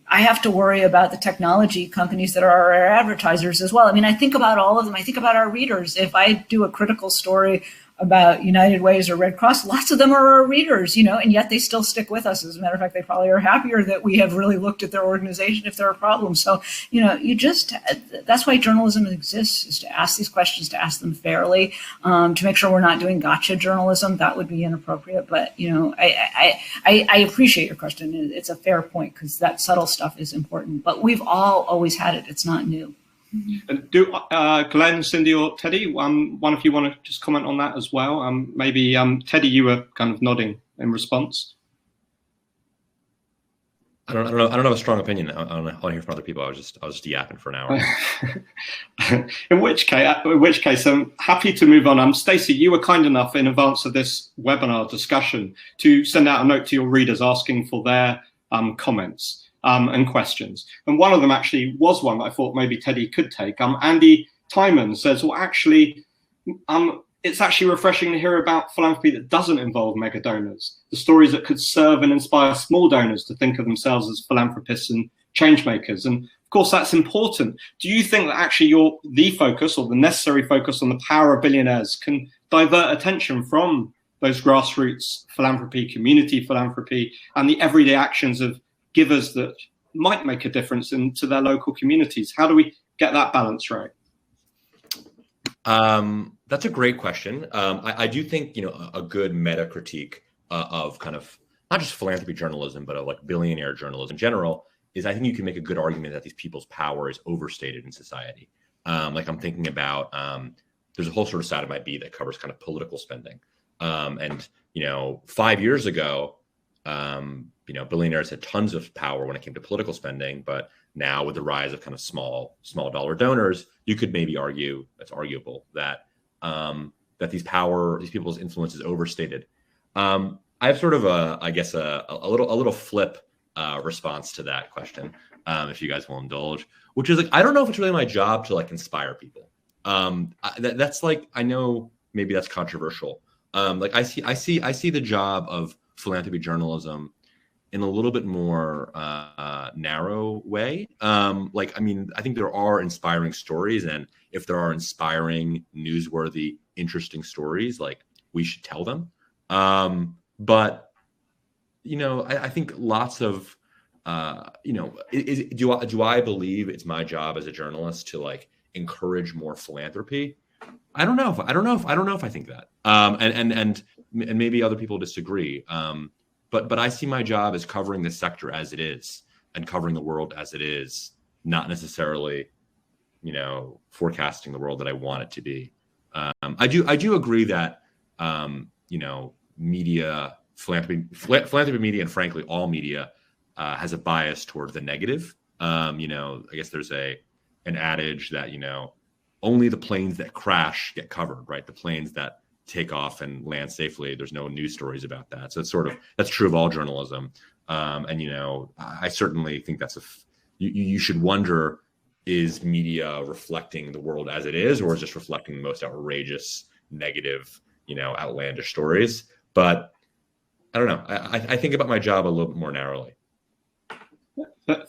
I have to worry about the technology companies that are our advertisers as well. I mean, I think about all of them. I think about our readers. If I do a critical story about United Ways or Red Cross, lots of them are our readers, and yet they still stick with us. As a matter of fact, they probably are happier that we have really looked at their organization if there are problems. So, that's why journalism exists, is to ask these questions, to ask them fairly, to make sure we're not doing gotcha journalism. That would be inappropriate. But, I appreciate your question. It's a fair point, because that subtle stuff is important. But we've all always had it. It's not new. And do Glenn, Cyndi, or Teddy, one of you want to just comment on that as well? Maybe Teddy, you were kind of nodding in response. I don't know. I don't have a strong opinion. I want to hear from other people. I was just yapping for an hour. in which case, I'm happy to move on. Stacey, you were kind enough in advance of this webinar discussion to send out a note to your readers asking for their comments and questions. And one of them actually was one that I thought maybe Teddy could take. Andy Timon says, well, actually, it's actually refreshing to hear about philanthropy that doesn't involve mega donors, the stories that could serve and inspire small donors to think of themselves as philanthropists and change makers. And of course, that's important. Do you think that actually the focus, or the necessary focus, on the power of billionaires can divert attention from those grassroots philanthropy, community philanthropy, and the everyday actions of givers that might make a difference to their local communities? How do we get that balance right? That's a great question. I do think, a good meta critique of kind of not just philanthropy journalism, but of like billionaire journalism in general, is I think you can make a good argument that these people's power is overstated in society. Like I'm thinking about, there's a whole sort of side of my B that covers kind of political spending. And 5 years ago, billionaires had tons of power when it came to political spending, but now with the rise of kind of small dollar donors, you could maybe argue, it's arguable, that that these people's influence is overstated. I have sort of a little flip response to that question, if you guys will indulge, which is like, I don't know if it's really my job to like inspire people. That's like, I know maybe that's controversial. Like I see the job of philanthropy journalism in a little bit more narrow way. I think there are inspiring stories, and if there are inspiring, newsworthy, interesting stories, like we should tell them. But I think lots of do I believe it's my job as a journalist to like encourage more philanthropy? I don't know if I think that. And maybe other people disagree. But I see my job as covering the sector as it is and covering the world as it is, not necessarily, forecasting the world that I want it to be. I do agree that media, philanthropy media, and frankly, all media has a bias toward the negative. I guess there's an adage that, only the planes that crash get covered, right? The planes that take off and land safely, there's no news stories about that. So that's true of all journalism. I certainly think you should wonder, is media reflecting the world as it is, or is just reflecting the most outrageous, negative, outlandish stories? But I don't know. I think about my job a little bit more narrowly.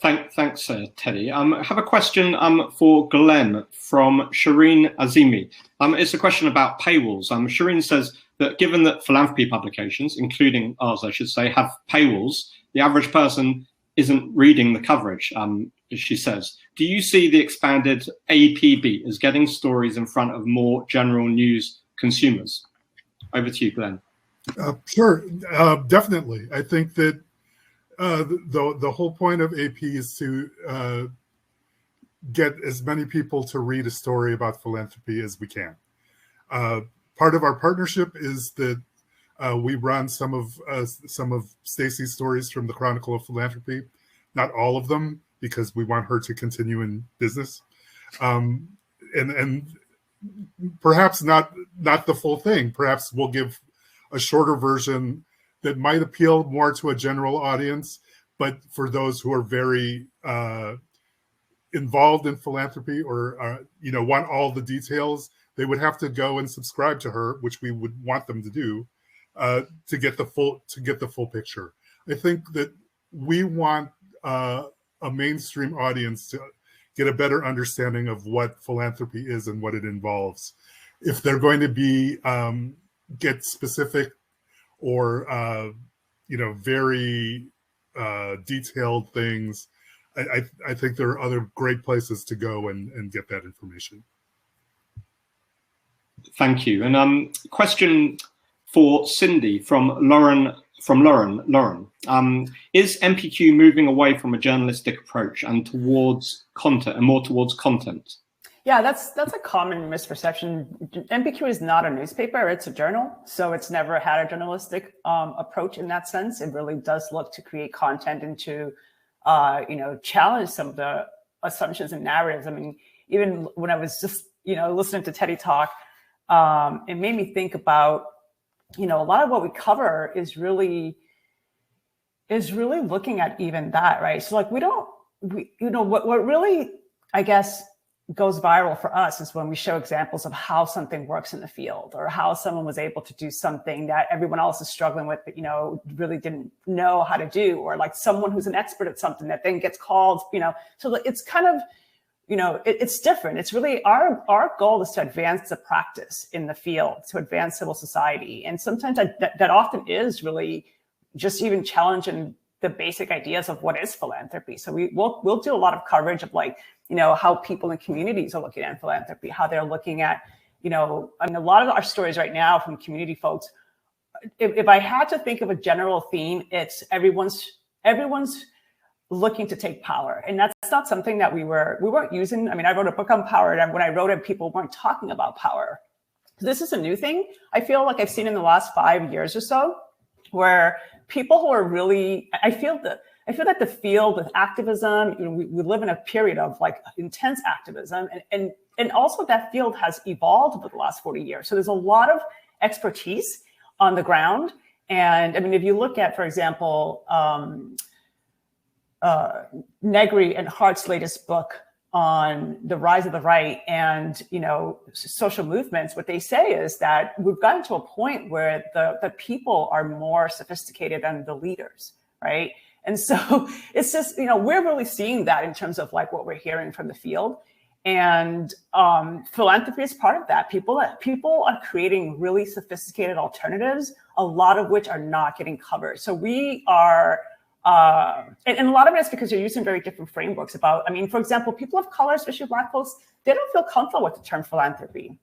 Thanks, Teddy. I have a question for Glenn from Shireen Azimi. It's a question about paywalls. Shireen says that given that philanthropy publications, including ours, I should say, have paywalls, the average person isn't reading the coverage, as she says. Do you see the expanded APB as getting stories in front of more general news consumers? Over to you, Glenn. Sure, definitely. I think that the whole point of AP is to get as many people to read a story about philanthropy as we can. Part of our partnership is that we run some of Stacy's stories from the Chronicle of Philanthropy, not all of them, because we want her to continue in business, and perhaps not the full thing. Perhaps we'll give a shorter version that might appeal more to a general audience, but for those who are very involved in philanthropy or want all the details, they would have to go and subscribe to her, which we would want them to do, to get the full picture. I think that we want a mainstream audience to get a better understanding of what philanthropy is and what it involves. If they're going to be get specific or very detailed things, I think there are other great places to go and get that information. Thank you. And question for Cyndi from Lauren. Lauren, is MPQ moving away from a journalistic approach and towards content, and more towards content? Yeah, that's a common misperception. MPQ is not a newspaper; it's a journal, so it's never had a journalistic approach in that sense. It really does look to create content and to challenge some of the assumptions and narratives. I mean, even when I was just listening to Teddy talk, it made me think about a lot of what we cover is really looking at even that, right? So like what really, I guess, goes viral for us is when we show examples of how something works in the field, or how someone was able to do something that everyone else is struggling with, but really didn't know how to do, or like someone who's an expert at something that then gets called, so it's kind of, it's different. It's really our goal is to advance the practice in the field, to advance civil society. And sometimes that often is really just even challenging the basic ideas of what is philanthropy. So we'll do a lot of coverage of how people in communities are looking at philanthropy, how they're looking at, a lot of our stories right now from community folks, if I had to think of a general theme, it's everyone's looking to take power. And that's not something that we weren't using. I mean, I wrote a book on power, and when I wrote it, people weren't talking about power. This is a new thing. I feel like I've seen in the last 5 years or so, where people who are really, I feel that the field with activism, we live in a period of like intense activism, and also that field has evolved over the last 40 years. So there's a lot of expertise on the ground. And I mean, if you look at, for example, Negri and Hart's latest book on the rise of the right and social movements, what they say is that we've gotten to a point where the people are more sophisticated than the leaders, right? And so it's just we're really seeing that in terms of like what we're hearing from the field, and philanthropy is part of that. People are creating really sophisticated alternatives, a lot of which are not getting covered. So we are. And a lot of it is because you're using very different frameworks about, for example, people of color, especially Black folks, they don't feel comfortable with the term philanthropy.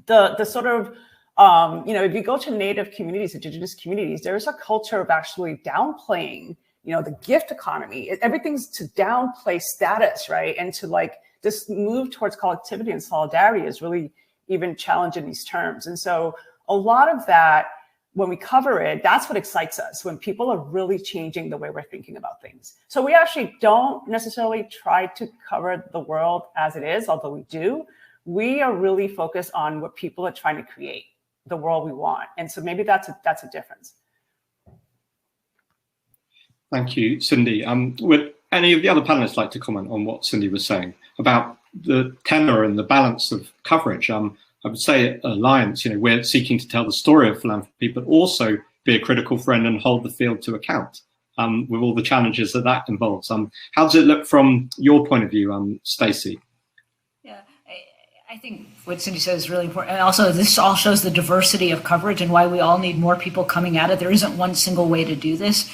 The sort of, if you go to Native communities, Indigenous communities, there's a culture of actually downplaying, the gift economy. Everything's to downplay status, right? And to like this move towards collectivity and solidarity is really even challenging these terms. And so a lot of that, when we cover it, that's what excites us, when people are really changing the way we're thinking about things. So we actually don't necessarily try to cover the world as it is, although we do. We are really focused on what people are trying to create, the world we want. And so maybe that's a difference. Thank you, Cyndi. Would any of the other panelists like to comment on what Cyndi was saying about the tenor and the balance of coverage? I would say at Alliance, we're seeking to tell the story of philanthropy, but also be a critical friend and hold the field to account with all the challenges that involves. How does it look from your point of view, Stacy? Yeah, I think what Cyndi said is really important. And also, this all shows the diversity of coverage and why we all need more people coming at it. There isn't one single way to do this.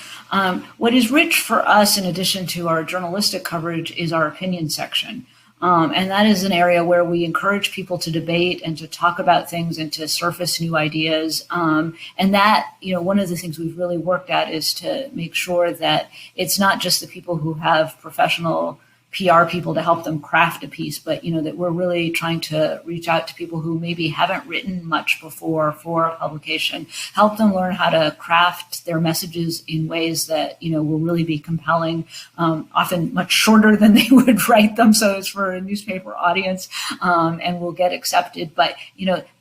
What is rich for us, in addition to our journalistic coverage, is our opinion section. And that is an area where we encourage people to debate and to talk about things and to surface new ideas. And that, one of the things we've really worked at is to make sure that it's not just the people who have professional PR people to help them craft a piece, but that we're really trying to reach out to people who maybe haven't written much before for a publication, help them learn how to craft their messages in ways that will really be compelling, often much shorter than they would write them, so it's for a newspaper audience, and will get accepted. But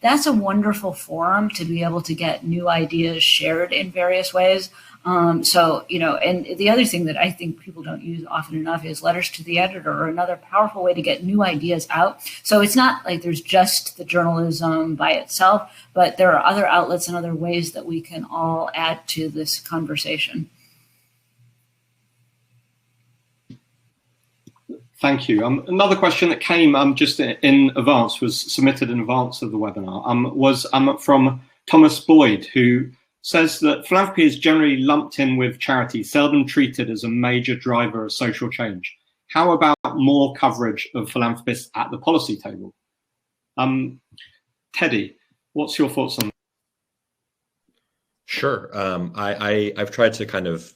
that's a wonderful forum to be able to get new ideas shared in various ways. And the other thing that I think people don't use often enough is letters to the editor, or another powerful way to get new ideas out. So it's not like there's just the journalism by itself, but there are other outlets and other ways that we can all add to this conversation. Thank you. Another question that came just in advance, was submitted in advance of the webinar, was from Thomas Boyd, who says that philanthropy is generally lumped in with charity, seldom treated as a major driver of social change. How about more coverage of philanthropists at the policy table? Teddy, what's your thoughts on that? Sure. I've tried to kind of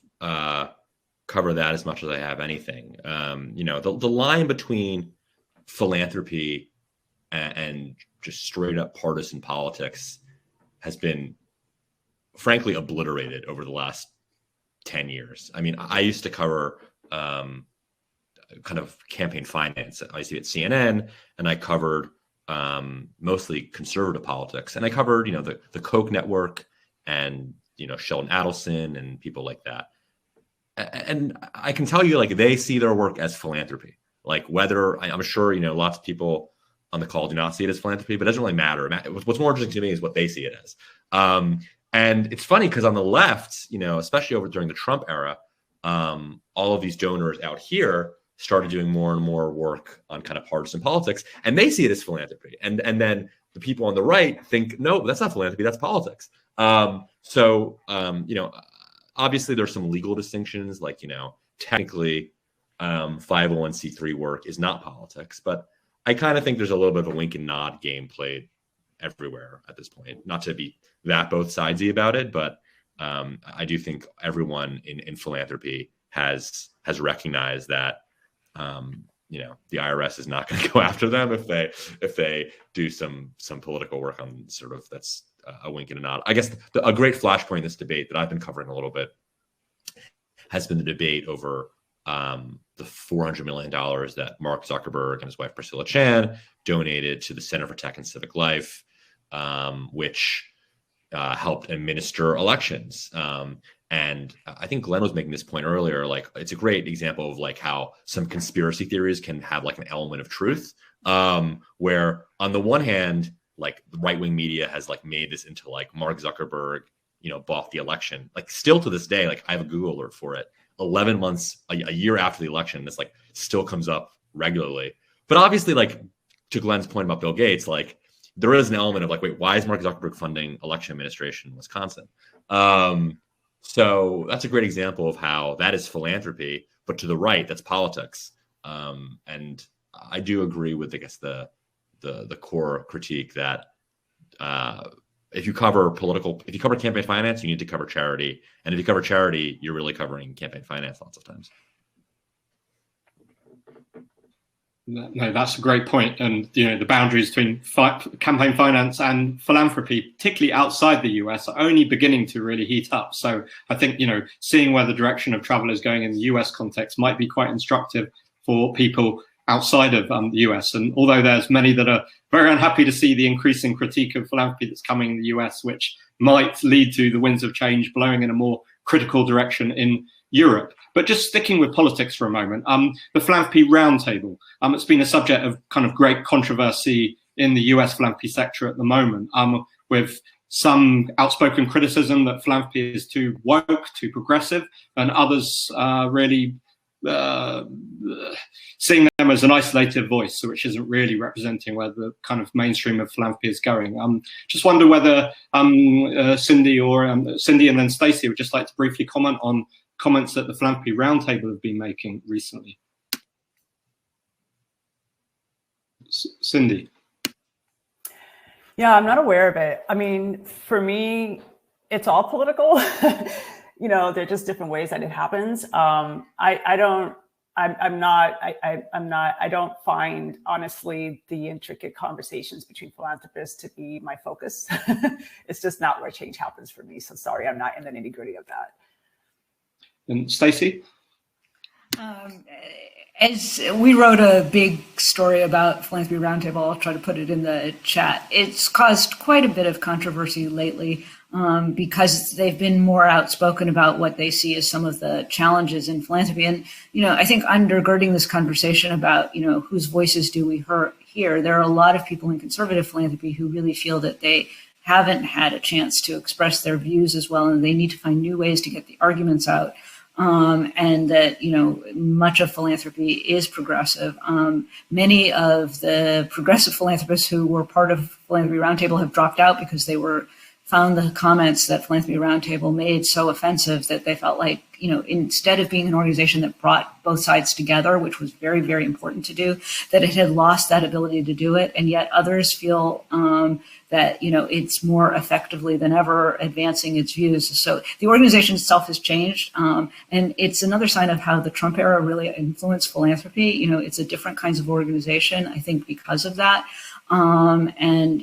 cover that as much as I have anything. The line between philanthropy and just straight up partisan politics has been frankly obliterated over the last 10 years. I mean, I used to cover kind of campaign finance. I used to be at CNN, and I covered mostly conservative politics. And I covered, the Koch network and, Sheldon Adelson and people like that. And I can tell you, they see their work as philanthropy. Whether, I'm sure, lots of people on the call do not see it as philanthropy, but it doesn't really matter. What's more interesting to me is what they see it as. And it's funny because on the left, especially during the Trump era, all of these donors out here started doing more and more work on kind of partisan politics, and they see it as philanthropy. And then the people on the right think, no, that's not philanthropy, that's politics. Obviously there's some legal distinctions, technically 501c3 work is not politics, but I kind of think there's a little bit of a wink and nod game played everywhere at this point. Not to be that both sidesy about it, but I do think everyone in philanthropy has recognized that the IRS is not going to go after them if they do some political work on sort of that's a wink and a nod. I guess a great flashpoint in this debate that I've been covering a little bit has been the debate over the $400 million that Mark Zuckerberg and his wife Priscilla Chan donated to the Center for Tech and Civic Life, which helped administer elections. And I think Glenn was making this point earlier, it's a great example of how some conspiracy theories can have an element of truth, where on the one hand, the right-wing media has made this into Mark Zuckerberg, bought the election. Still to this day, I have a Google alert for it. 11 months, a year after the election, this still comes up regularly. But obviously, to Glenn's point about Bill Gates, there is an element of wait, why is Mark Zuckerberg funding election administration in Wisconsin? So that's a great example of how that is philanthropy, but to the right, that's politics. And I do agree with, I guess, the core critique that if you cover campaign finance, you need to cover charity. And if you cover charity, you're really covering campaign finance lots of times. No, that's a great point. And the boundaries between campaign finance and philanthropy, particularly outside the US, are only beginning to really heat up. So I think seeing where the direction of travel is going in the US context might be quite instructive for people outside of the US. And although there's many that are very unhappy to see the increasing critique of philanthropy that's coming in the US, which might lead to the winds of change blowing in a more critical direction in Europe. But just sticking with politics for a moment, the Philanthropy Roundtable, it's been a subject of kind of great controversy in the US philanthropy sector at the moment, with some outspoken criticism that philanthropy is too woke, too progressive, and others really seeing them as an isolated voice, which isn't really representing where the kind of mainstream of philanthropy is going. Just wonder whether Cyndi and then Stacy would just like to briefly comment on comments that the Philanthropy Roundtable have been making recently. Cyndi. Yeah, I'm not aware of it. I mean, for me, it's all political. They're just different ways that it happens. I don't find, honestly, the intricate conversations between philanthropists to be my focus. It's just not where change happens for me. So sorry, I'm not in the nitty-gritty of that. And Stacy? As we wrote a big story about Philanthropy Roundtable, I'll try to put it in the chat. It's caused quite a bit of controversy lately because they've been more outspoken about what they see as some of the challenges in philanthropy. And, I think undergirding this conversation about, whose voices do we hear, there are a lot of people in conservative philanthropy who really feel that they haven't had a chance to express their views as well, and they need to find new ways to get the arguments out. And that, much of philanthropy is progressive. Many of the progressive philanthropists who were part of Philanthropy Roundtable have dropped out because they found the comments that Philanthropy Roundtable made so offensive that they felt like, instead of being an organization that brought both sides together, which was very, very important to do, that it had lost that ability to do it. And yet others feel that, it's more effectively than ever advancing its views. So the organization itself has changed. And it's another sign of how the Trump era really influenced philanthropy. It's a different kinds of organization, I think, because of that. And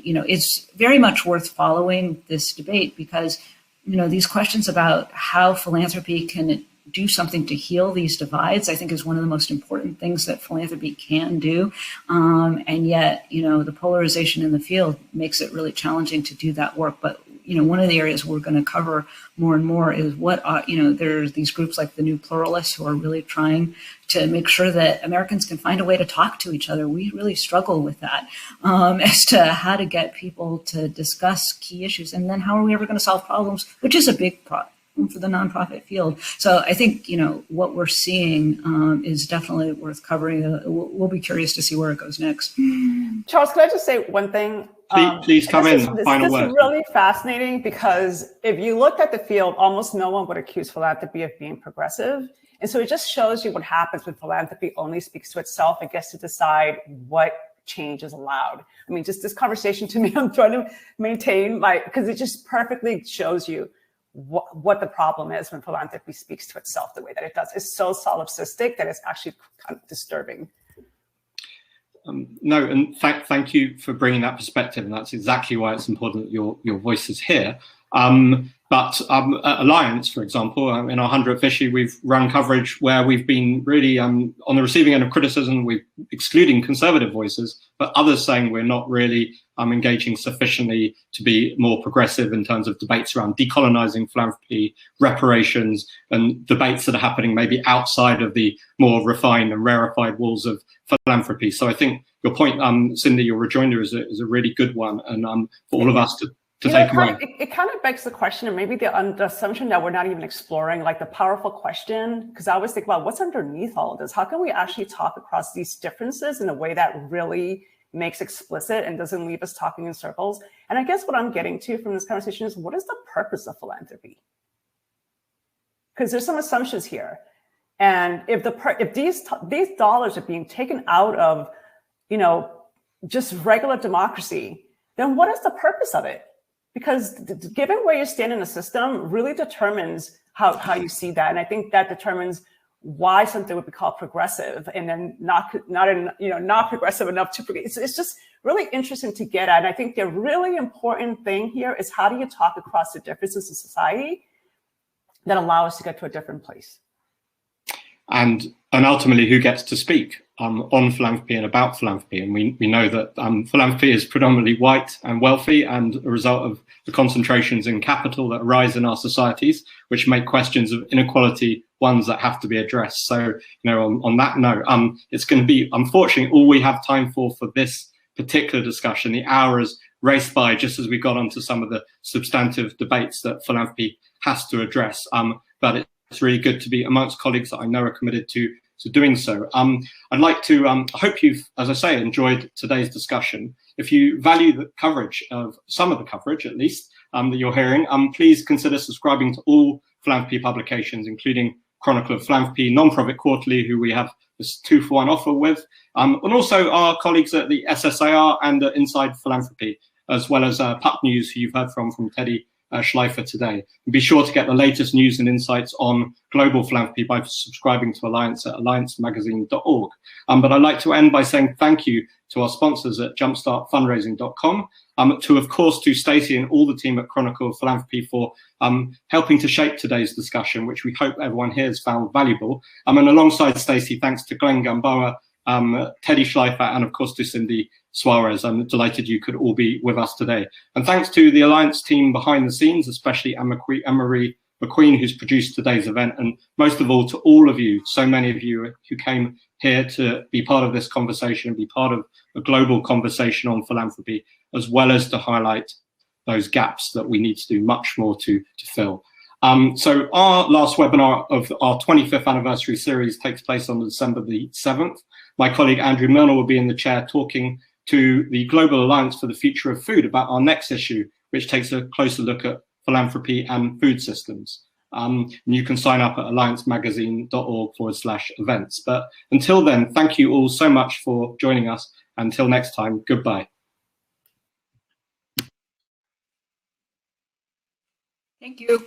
it's very much worth following this debate because, these questions about how philanthropy can do something to heal these divides, I think is one of the most important things that philanthropy can do. And yet, the polarization in the field makes it really challenging to do that work. But, one of the areas we're going to cover more and more is there's these groups like the New Pluralists who are really trying to make sure that Americans can find a way to talk to each other. We really struggle with that as to how to get people to discuss key issues. And then how are we ever going to solve problems, which is a big problem for the nonprofit field. So I think, what we're seeing is definitely worth covering. We'll be curious to see where it goes next. Charles, can I just say one thing? Please come in. Final word. This is really fascinating because if you looked at the field, almost no one would accuse philanthropy of being progressive. And so it just shows you what happens when philanthropy only speaks to itself and gets to decide what change is allowed. I mean, just this conversation to me, I'm trying to maintain because it just perfectly shows you what the problem is when philanthropy speaks to itself the way that it does. It's so solipsistic that it's actually kind of disturbing. No, and thank you for bringing that perspective, and that's exactly why it's important that your voice is here. But at Alliance, for example, in our 100th issue, we've run coverage where we've been really on the receiving end of criticism, we're excluding conservative voices, but others saying we're not really engaging sufficiently to be more progressive in terms of debates around decolonizing philanthropy, reparations, and debates that are happening maybe outside of the more refined and rarefied walls of philanthropy. So I think your point, Cyndi, your rejoinder is a really good one, and for all of us to take away. It kind of begs the question, and maybe the assumption that we're not even exploring, like the powerful question, because I always think about what's underneath all of this. How can we actually talk across these differences in a way that really makes explicit and doesn't leave us talking in circles? And I guess what I'm getting to from this conversation is, what is the purpose of philanthropy? Because there's some assumptions here. And if these dollars are being taken out of, just regular democracy, then what is the purpose of it? Because given where you stand in the system really determines how you see that. And I think that determines why something would be called progressive and then not progressive enough to progress. It's just really interesting to get at. And I think the really important thing here is how do you talk across the differences in society that allow us to get to a different place? And ultimately, who gets to speak on philanthropy and about philanthropy? And we know that philanthropy is predominantly white and wealthy, and a result of the concentrations in capital that arise in our societies, which make questions of inequality ones that have to be addressed. So, on that note, it's going to be, unfortunately, all we have time for this particular discussion. The hour has raced by just as we got onto some of the substantive debates that philanthropy has to address. But it's really good to be amongst colleagues that I know are committed to doing so. I'd like to, I hope you've, as I say, enjoyed today's discussion. If you value the coverage of some of the coverage, at least, that you're hearing, please consider subscribing to all philanthropy publications, including Chronicle of Philanthropy, Nonprofit Quarterly, who we have this 2-for-1 offer with, and also our colleagues at the SSAR and Inside Philanthropy, as well as Pup News, who you've heard from Teddy Schleifer today. And be sure to get the latest news and insights on global philanthropy by subscribing to Alliance at alliancemagazine.org. But I'd like to end by saying thank you to our sponsors at jumpstartfundraising.com, of course, to Stacy and all the team at Chronicle of Philanthropy for helping to shape today's discussion, which we hope everyone here has found valuable. And alongside Stacy, thanks to Glenn Gamboa, Teddy Schleifer, and of course to Cyndi Suarez. I'm delighted you could all be with us today. And thanks to the Alliance team behind the scenes, especially Anne-Marie McQueen, who's produced today's event, and most of all to all of you, so many of you who came here to be part of this conversation, be part of a global conversation on philanthropy, as well as to highlight those gaps that we need to do much more to fill. So our last webinar of our 25th anniversary series takes place on December the 7th. My colleague Andrew Milner will be in the chair talking to the Global Alliance for the Future of Food about our next issue, which takes a closer look at philanthropy and food systems. You can sign up at alliancemagazine.org/events. But until then, thank you all so much for joining us. Until next time, goodbye. Thank you.